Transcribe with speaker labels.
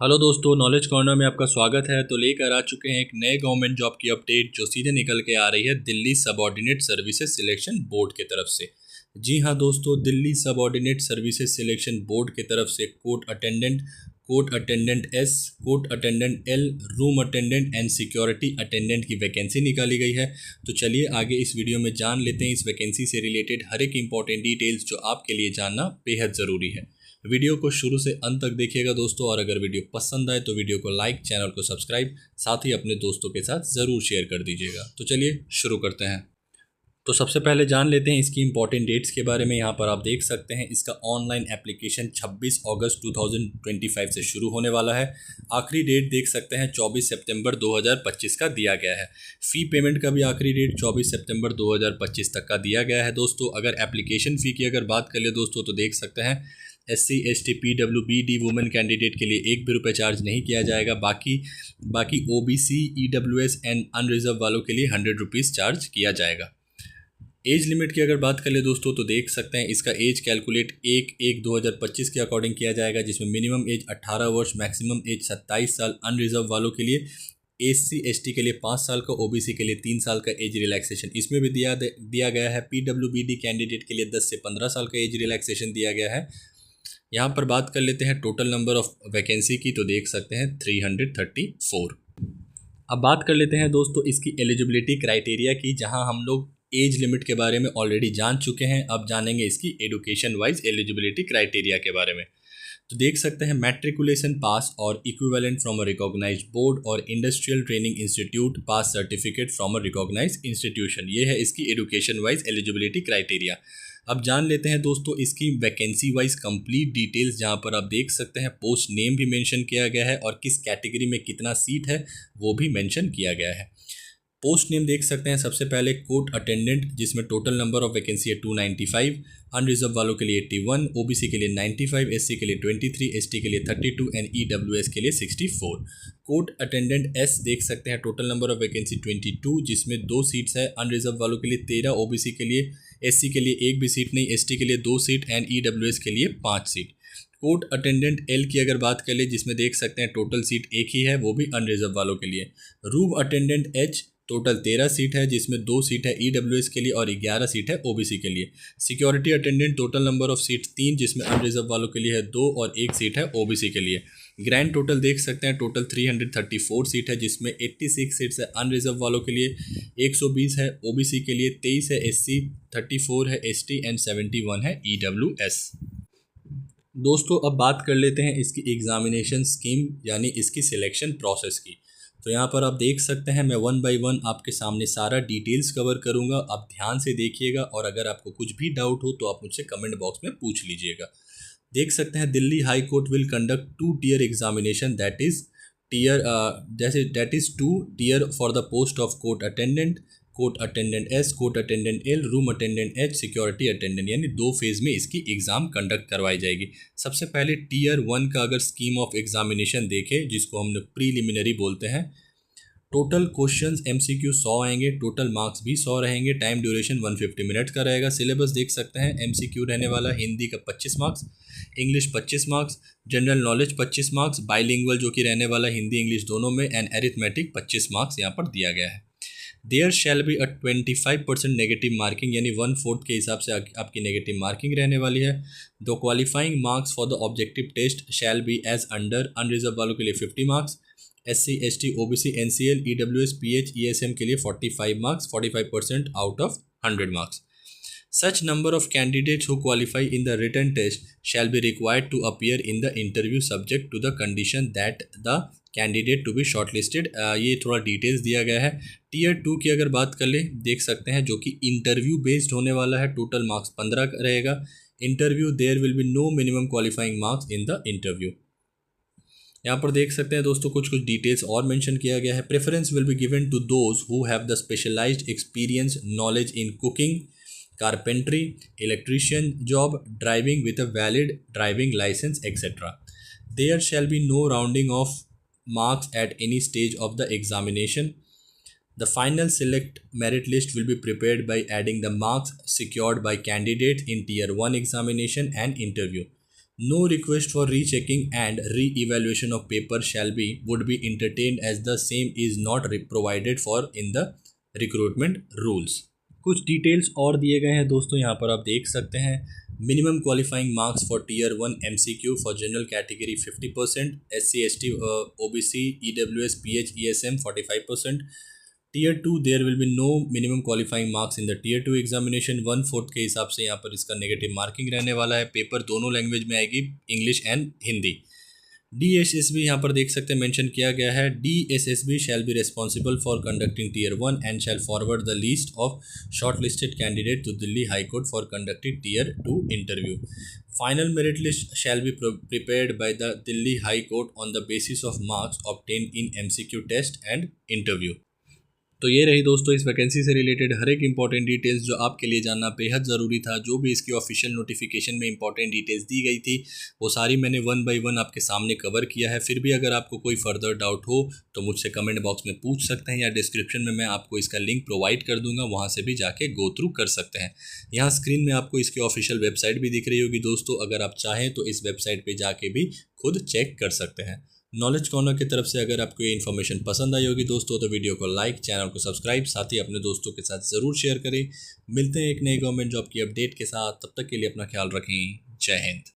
Speaker 1: Hello दोस्तों, knowledge corner में आपका स्वागत है। तो लेकर आ चुके हैं एक नए गवर्नमेंट जॉब की अपडेट जो सीधे निकल के आ रही है Delhi subordinate services selection board की तरफ से। जी हाँ दोस्तों, Delhi subordinate services selection board की तरफ से court attendant S, court attendant L, room attendant and security attendant की वैकेंसी निकाली गई है। तो चलिए आगे इस वीडियो में जान लेते हैं इस वैकेंसी से रिलेटेड हर एक इंपॉर्टेंट डिटेल्स जो आपके लिए जानना बेहद ज़रूरी है। वीडियो को शुरू से अंत तक देखिएगा दोस्तों, और अगर वीडियो पसंद आए तो वीडियो को लाइक, चैनल को सब्सक्राइब, साथ ही अपने दोस्तों के साथ ज़रूर शेयर कर दीजिएगा। तो चलिए शुरू करते हैं। तो सबसे पहले जान लेते हैं इसकी इंपॉर्टेंट डेट्स के बारे में। यहाँ पर आप देख सकते हैं इसका ऑनलाइन एप्लीकेशन 26 अगस्त 2025 से शुरू होने वाला है। आखिरी डेट देख सकते हैं 24 सितंबर 2025 का दिया गया है। फ़ी पेमेंट का भी आखिरी डेट 24 सितंबर 2025 तक का दिया गया है दोस्तों। अगर एप्लीकेशन फ़ी की अगर बात कर ले दोस्तों तो देख सकते हैं SC ST PWBD women candidate के लिए ₹1 भी चार्ज नहीं किया जाएगा। बाकी OBC EWS एंड अनरिजर्व वालों के लिए ₹100 चार्ज किया जाएगा। एज लिमिट की अगर बात कर ले दोस्तों तो देख सकते हैं इसका एज कैलकुलेट 1/1/2025 के अकॉर्डिंग किया जाएगा, जिसमें मिनिमम एज 18 वर्ष, मैक्सिमम एज 27 साल अनरिजर्व वालों के लिए, SC ST के लिए 5 साल का, OBC के लिए 3 साल का एज रिलैक्सेशन इसमें भी दिया गया है। PWBD कैंडिडेट के लिए 10 से 15 साल का एज रिलैक्सेशन दिया गया है। यहाँ पर बात कर लेते हैं टोटल नंबर ऑफ वैकेंसी की, तो देख सकते हैं 334। अब बात कर लेते हैं दोस्तों इसकी एलिजिबिलिटी क्राइटेरिया की, जहां हम लोग एज लिमिट के बारे में ऑलरेडी जान चुके हैं। अब जानेंगे इसकी एडुकेशन वाइज एलिजिबिलिटी क्राइटेरिया के बारे में। तो देख सकते हैं मैट्रिकुलेशन पास और equivalent from a recognised board और industrial training institute pass certificate from a recognised institution, ये है इसकी एडुकेशन वाइज एलिजिबिलिटी क्राइटेरिया। अब जान लेते हैं दोस्तों इसकी वैकेंसी वाइज कंप्लीट डिटेल्स, जहां पर आप देख सकते हैं पोस्ट नेम भी मेंशन किया गया है और किस कैटेगरी में कितना सीट है वो भी मेंशन किया गया है। पोस्ट नेम देख सकते हैं सबसे पहले कोर्ट अटेंडेंट, जिसमें टोटल नंबर ऑफ वैकेंसी है 295, अनरिजर्व वालों के लिए 81, OBC के लिए 95, SC के लिए 23, ST के लिए 32 एंड EWS के लिए 64। कोर्ट अटेंडेंट एस देख सकते हैं टोटल नंबर ऑफ वैकेंसी 22, जिसमें 2 सीट्स है, अनरिजर्व वालों के लिए 13, OBC के लिए, SC के लिए 1 भी सीट नहीं, ST के लिए 2 सीट एंड EWS के लिए 5 सीट। कोर्ट अटेंडेंट एल की अगर बात कर ले, जिसमें देख सकते हैं टोटल सीट एक ही है, वो भी अनरिजर्व वालों के लिए। Room attendant H total 13 seat है, जिसमें 2 सीट है EWS के लिए और 11 सीट है OBC के लिए। Security attendant total number of seat 3, जिसमें अनरिजर्व वालों के लिए है 2 और 1 सीट है OBC के लिए। ग्रैंड टोटल देख सकते हैं टोटल 334 सीट है, जिसमें 86 सीट्स है अनरिजर्व वालों के लिए, 120 है OBC के लिए, 23 है SC, 34 है ST एंड 71 है EWS। दोस्तों अब बात कर लेते हैं इसकी एग्जामिनेशन स्कीम यानी इसकी सिलेक्शन प्रोसेस की। तो यहाँ पर आप देख सकते हैं मैं 1 बाय 1 आपके सामने सारा डिटेल्स कवर करूँगा। आप ध्यान से देखिएगा और अगर आपको कुछ भी डाउट हो तो आप मुझसे कमेंट बॉक्स में पूछ लीजिएगा। देख सकते हैं Delhi high court will conduct 2 tier examination, that is 2 tier for the post of court attendant S, court attendant L, room attendant H, security attendant, यानी 2 फेज़ में इसकी एग्ज़ाम कंडक्ट करवाई जाएगी। सबसे पहले Tier 1 का अगर स्कीम ऑफ एग्जामिनेशन देखें, जिसको हम लोग प्रीलिमिनरी बोलते हैं, टोटल क्वेश्चंस MCQ 100 आएंगे, टोटल मार्क्स भी 100 रहेंगे, टाइम ड्यूरेशन 150 मिनट्स का रहेगा। सिलेबस देख सकते हैं MCQ रहने वाला हिंदी का 25 marks, English 25 marks, general knowledge 25 marks, bilingual जो कि रहने वाला हिंदी इंग्लिश दोनों में, एंड एरिथमेटिक 25 मार्क्स यहाँ पर दिया गया है। There shall be 25% negative marking, यानी 1/4 के हिसाब से आपकी नेगेटिव मार्किंग रहने वाली है। The qualifying marks for the objective test shall be as under, unreserve वालों के लिए 50 marks, SC ST OBC NCL EWS PH ESM के लिए 45 marks, 45% out of 100 marks. Such number of candidates who qualify in the written test shall be required to appear in the interview subject to the condition that the candidate to be shortlisted। ये थोड़ा details दिया गया है। Tier 2 की अगर बात कर ले, देख सकते हैं जो कि इंटरव्यू बेस्ड होने वाला है, टोटल मार्क्स 15 रहेगा। Interview there will be no minimum qualifying marks in the interview. यहाँ पर देख सकते हैं दोस्तों कुछ डिटेल्स और मेंशन किया गया है। Preference will be given to those who have the specialised experience knowledge in cooking, carpentry, electrician job, driving with a valid driving license, etc. There shall be no rounding of marks at any stage of the examination. The final select merit list will be prepared by adding the marks secured by candidates in Tier 1 examination and interview. No request for rechecking and re-evaluation of paper would be entertained as the same is not provided for in the recruitment rules. कुछ details और दिए गए हैं दोस्तों, यहाँ पर आप देख सकते हैं। Minimum qualifying marks for tier 1 MCQ for general category 50%, SC ST OBC EWS PH ESM 45%। Tier 2 there will be no minimum qualifying marks in the tier 2 examination, 1/4 के हिसाब से यहाँ पर इसका नेगेटिव मार्किंग रहने वाला है। पेपर दोनों लैंग्वेज में आएगी, इंग्लिश एंड हिंदी। DSSB यहाँ पर देख सकते हैं मेंशन किया गया है। DSSB shall be responsible for conducting tier 1 and shall forward the list of short listed candidate to Delhi high court for conducting tier 2 interview. Final merit list shall be prepared by the Delhi High Court on the basis of marks obtained in MCQ test and interview। तो ये रही दोस्तों इस vacancy से related हर एक important details जो आपके लिए जानना बेहद ज़रूरी था। जो भी इसकी ऑफिशियल नोटिफिकेशन में इंपॉर्टेंट डिटेल्स दी गई थी वो सारी मैंने 1 बाय 1 आपके सामने कवर किया है। फिर भी अगर आपको कोई फर्दर डाउट हो तो मुझसे कमेंट बॉक्स में पूछ सकते हैं, या डिस्क्रिप्शन में मैं आपको इसका लिंक प्रोवाइड कर दूंगा, वहाँ से भी जाके गो थ्रू कर सकते हैं। यहाँ स्क्रीन में आपको इसकी ऑफिशियल वेबसाइट भी दिख रही होगी दोस्तों, अगर आप चाहें तो इस वेबसाइट पर जाके भी खुद चेक कर सकते हैं। नॉलेज कॉर्नर की तरफ से अगर आपको ये इन्फॉर्मेशन पसंद आई होगी दोस्तों तो वीडियो को लाइक, चैनल को सब्सक्राइब, साथ ही अपने दोस्तों के साथ ज़रूर शेयर करें। मिलते हैं एक नई गवर्नमेंट जॉब की अपडेट के साथ, तब तक के लिए अपना ख्याल रखें। जय हिंद।